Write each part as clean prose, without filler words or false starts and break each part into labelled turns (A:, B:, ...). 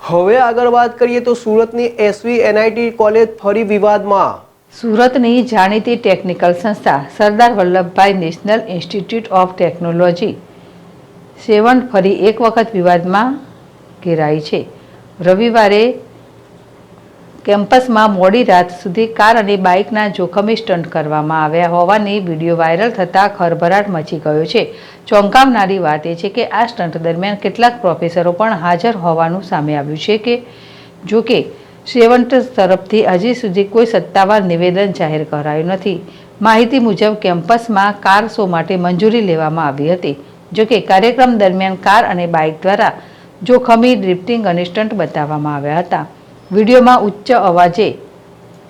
A: હવે આગળ વાત કરીએ તો સુરતની SVNIT કોલેજ ફરી વિવાદમાં।
B: સુરતની જાણીતી ટેકનિકલ સંસ્થા Sardar Vallabhbhai National Institute of Technology સેવન ફરી એક વખત વિવાદમાં ઘેરાઈ છે। રવિવારે કેમ્પસમાં મોડી રાત સુધી કાર અને બાઇકના જોખમી સ્ટન્ટ કરવામાં આવ્યા હોવાની વિડીયો વાયરલ થતાં ખળભળાટ મચી ગયો છે। ચોંકાવનારી વાત એ છે કે આ સ્ટન્ટ દરમિયાન કેટલાક પ્રોફેસરો પણ હાજર હોવાનું સામે આવ્યું છે કે જો કે સેવન્ટ તરફથી હજી સુધી કોઈ સત્તાવાર નિવેદન જાહેર કરાયું નથી। માહિતી મુજબ કેમ્પસમાં કાર શો માટે મંજૂરી લેવામાં આવી હતી। જો કે કાર્યક્રમ દરમિયાન કાર અને બાઇક દ્વારા જોખમી ડ્રિફ્ટિંગ અને સ્ટન્ટ બતાવવામાં આવ્યા હતા। વિડીયોમાં ઉચ્ચ અવાજે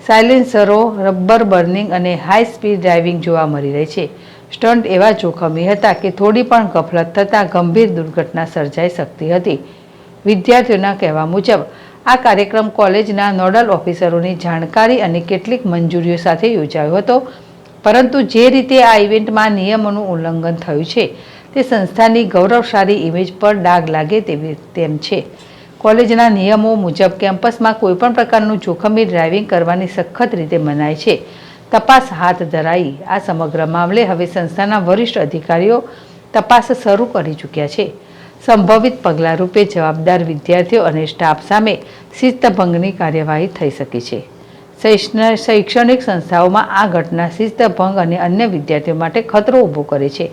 B: સાયલેન્સરો, રબર બર્નિંગ અને હાઈ સ્પીડ ડ્રાઇવિંગ જોવા મળી રહી છે। સ્ટન્ટ એવા જોખમી હતા કે થોડી પણ ગફલત થતાં ગંભીર દુર્ઘટના સર્જાઈ શકતી હતી। વિદ્યાર્થીઓના કહેવા મુજબ આ કાર્યક્રમ કોલેજના નોડલ ઓફિસરોની જાણકારી અને કેટલીક મંજૂરીઓ સાથે યોજાયો હતો, પરંતુ જે રીતે આ ઇવેન્ટમાં નિયમોનું ઉલ્લંઘન થયું છે તે સંસ્થાની ગૌરવશાળી ઇમેજ પર ડાઘ લાગે તેમ છે। કોલેજના નિયમો મુજબ કેમ્પસમાં કોઈપણ પ્રકારનું જોખમી ડ્રાઇવિંગ કરવાની સખત રીતે મનાય છે। તપાસ હાથ ધરાઈ આ સમગ્ર મામલે હવે સંસ્થાના વરિષ્ઠ અધિકારીઓ તપાસ શરૂ કરી ચૂક્યા છે। સંભવિત પગલાં રૂપે જવાબદાર વિદ્યાર્થીઓ અને સ્ટાફ સામે શિસ્તભંગની કાર્યવાહી થઈ શકે છે। શૈક્ષણિક સંસ્થાઓમાં આ ઘટના શિસ્તભંગ અને અન્ય વિદ્યાર્થીઓ માટે ખતરો ઊભો કરે છે।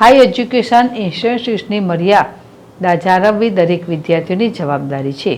B: હાઈ એજ્યુકેશન ઇન્સ્ટિટ્યૂટ્સની મર્યાદા જાળવવી દરેક વિદ્યાર્થીઓની જવાબદારી છે।